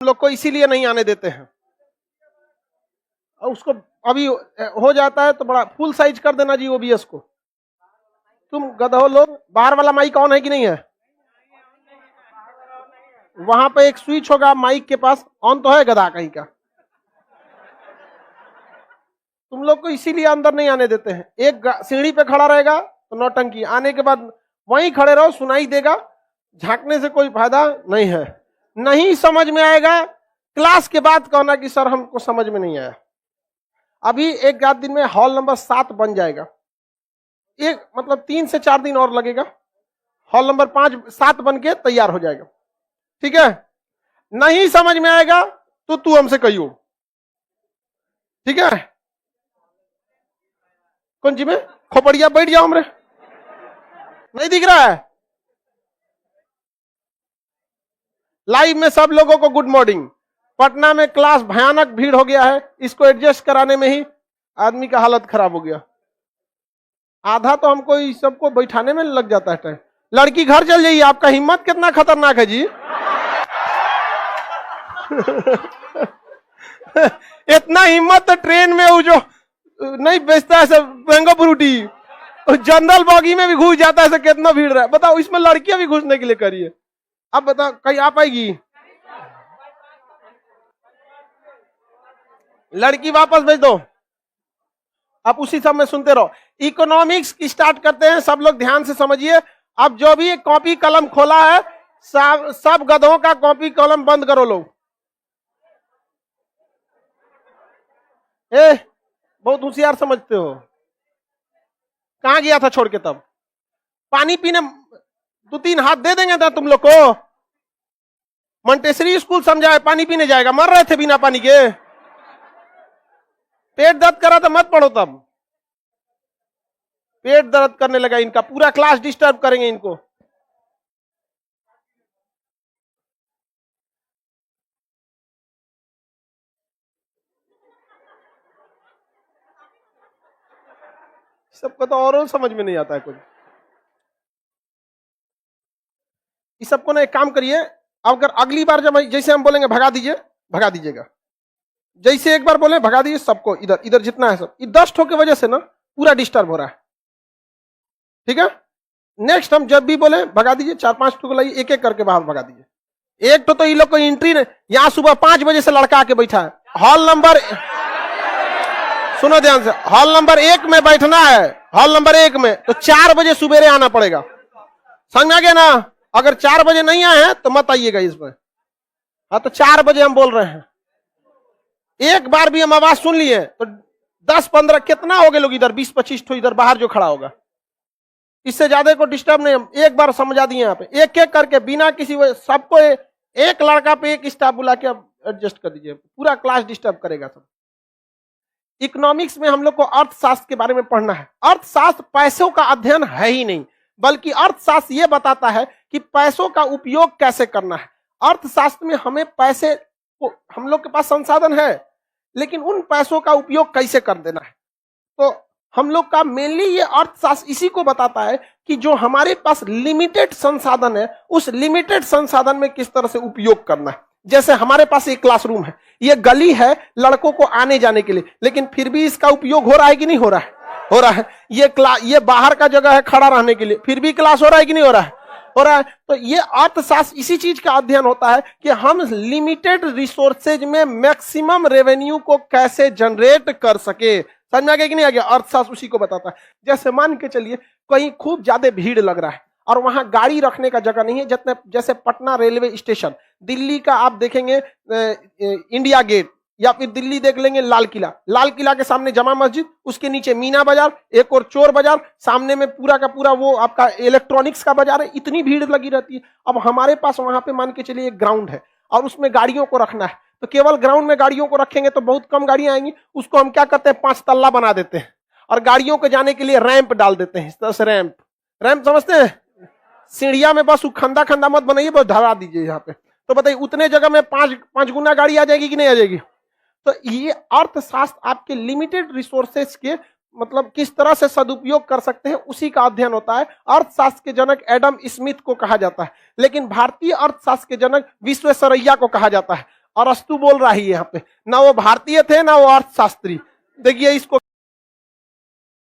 लोग को इसीलिए नहीं आने देते हैं। और उसको अभी हो जाता है तो बड़ा फुल साइज कर देना जी ओबीएस को। तुम गधो लोग, बाहर वाला माइक ऑन है कि नहीं है? वहां पे एक स्विच होगा माइक के पास, ऑन तो है गधा कहीं का। तुम लोग को इसीलिए अंदर नहीं आने देते हैं। एक सीढ़ी पे खड़ा रहेगा तो नौटंकी, आने के बाद वहीं खड़े रहो, सुनाई देगा, झांकने से कोई फायदा नहीं है। नहीं समझ में आएगा क्लास के बाद कहना कि सर हमको समझ में नहीं आया। अभी एक आध दिन में हॉल नंबर 7 बन जाएगा, एक मतलब 3 से 4 दिन और लगेगा, हॉल नंबर 5-7 बन के तैयार हो जाएगा। ठीक है, नहीं समझ में आएगा तो तू हमसे कहियो। ठीक है, कौन जी में खोपड़िया बैठ जाओ हमरे, नहीं दिख रहा है? लाइव में सब लोगों को गुड मॉर्निंग। पटना में क्लास भयानक भीड़ हो गया है, इसको एडजस्ट कराने में ही आदमी का हालत खराब हो गया। आधा तो हमको इस सबको बैठाने में लग जाता है टाइम। लड़की घर चल जाइए, आपका हिम्मत कितना खतरनाक है जी। इतना हिम्मत तो ट्रेन में वो जो नहीं बेचता है सब मैंगो फ्रूटी, जनरल बॉगी में भी घुस जाता है, कितना भीड़ रहा है बताओ। इसमें लड़कियां भी घुसने के लिए करिए। अब बताओ कहीं आ पाएगी लड़की? वापस भेज दो। आप उसी समय सुनते रहो। इकोनॉमिक्स स्टार्ट करते हैं, सब लोग ध्यान से समझिए। अब जो भी कॉपी कलम खोला है सब गधों का कॉपी कलम बंद करो लोग। बहुत होशियार समझते हो। कहां गया था छोड़ के? तब पानी पीने 2-3 हाथ दे देंगे था तुम लोग को। मंटेसरी स्कूल समझा है, पानी पीने जाएगा, मर रहे थे बिना पानी के। पेट दर्द करा तो मत पढ़ो। तब पेट दर्द करने लगा इनका, पूरा क्लास डिस्टर्ब करेंगे इनको। सबको तो और समझ में नहीं आता है कुछ। इस सबको ना एक काम करिए, अगर अगली बार जब जैसे हम बोलेंगे भगा दीजिए, भगा दीजिएगा। जैसे एक बार बोले भगा दीजिए सबको, इधर इधर जितना है सब। 10 ठो की वजह से ना पूरा डिस्टर्ब हो रहा है। ठीक है, नेक्स्ट हम जब भी बोले भगा दीजिए, 4-5 ठो को लाइए, एक एक करके बाहर भगा दीजिए। एक तो ये लोग को एंट्री नहीं, यहां सुबह 5 बजे से लड़का आके बैठा है। हॉल नंबर, सुनो ध्यान से, हॉल नंबर 1 में बैठना है। हॉल नंबर 1 में तो 4 बजे सुबेरे आना पड़ेगा। समझ में आ गया ना? अगर 4 बजे नहीं आए हैं तो मत आइएगा इसमें। हाँ, तो 4 बजे हम बोल रहे हैं। एक बार भी हम आवाज सुन लिए तो 10-15 कितना हो गए लोग इधर, 20-25 ठो इधर बाहर जो खड़ा होगा। इससे ज्यादा को डिस्टर्ब नहीं। हम एक बार समझा दिए यहाँ पे, एक एक करके बिना किसी वजह, सबको एक लड़का पे एक स्टाफ बुला के एडजस्ट कर दीजिए, पूरा क्लास डिस्टर्ब करेगा सब। इकोनॉमिक्स में हम लोग को अर्थशास्त्र के बारे में पढ़ना है। अर्थशास्त्र पैसों का अध्ययन है ही नहीं, बल्कि अर्थशास्त्र यह बताता है कि पैसों का उपयोग कैसे करना है। अर्थशास्त्र में हमें पैसे को, हम लोग के पास संसाधन है, लेकिन उन पैसों का उपयोग कैसे कर देना है। तो हम लोग का मेनली ये अर्थशास्त्र इसी को बताता है कि जो हमारे पास लिमिटेड संसाधन है, उस लिमिटेड संसाधन में किस तरह से उपयोग करना है। जैसे हमारे पास एक क्लासरूम है, ये गली है लड़कों को आने जाने के लिए, लेकिन फिर भी इसका उपयोग हो रहा है कि नहीं हो रहा है? हो रहा है। ये बाहर का जगह है खड़ा रहने के लिए, फिर भी क्लास हो रहा है कि नहीं हो रहा है? हो रहा है। तो ये अर्थशास्त्र इसी चीज का अध्ययन होता है कि हम लिमिटेड रिसोर्सेज में मैक्सिमम रेवेन्यू को कैसे जनरेट कर सके। समझ में आ गया कि नहीं आ गया? अर्थशास्त्र उसी को बताता है। जैसे मान के चलिए कहीं खूब ज्यादा भीड़ लग रहा है और वहां गाड़ी रखने का जगह नहीं है, जितने जैसे पटना रेलवे स्टेशन, दिल्ली का आप देखेंगे इंडिया गेट, या फिर दिल्ली देख लेंगे लाल किला। लाल किला के सामने जमा मस्जिद, उसके नीचे मीना बाजार, एक और चोर बाजार, सामने में पूरा का पूरा वो आपका इलेक्ट्रॉनिक्स का बाजार है। इतनी भीड़ लगी रहती है। अब हमारे पास वहां पे मान के चलिए एक ग्राउंड है और उसमें गाड़ियों को रखना है, तो केवल ग्राउंड में गाड़ियों को रखेंगे तो बहुत कम गाड़ियां आएंगी। उसको हम क्या करते हैं, 5 तल्ला बना देते हैं और गाड़ियों को जाने के लिए रैंप डाल देते हैं। इस तरह से रैंप समझते हैं? सीढ़िया में बस खंदा खंदा मत बनाइए, बस धरा दीजिए यहाँ पे। तो बताइए उतने जगह में 5 गुना गाड़ी आ जाएगी कि नहीं आ जाएगी? तो ये अर्थशास्त्र आपके लिमिटेड रिसोर्सेज के मतलब किस तरह से सदुपयोग कर सकते हैं, उसी का अध्ययन होता है। अर्थशास्त्र के जनक एडम स्मिथ को कहा जाता है, लेकिन भारतीय अर्थशास्त्र के जनक विश्वेश्वरैया को कहा जाता है। अरस्तु बोल रहा है यहाँ पे, ना वो भारतीय थे ना वो अर्थशास्त्री। देखिए इसको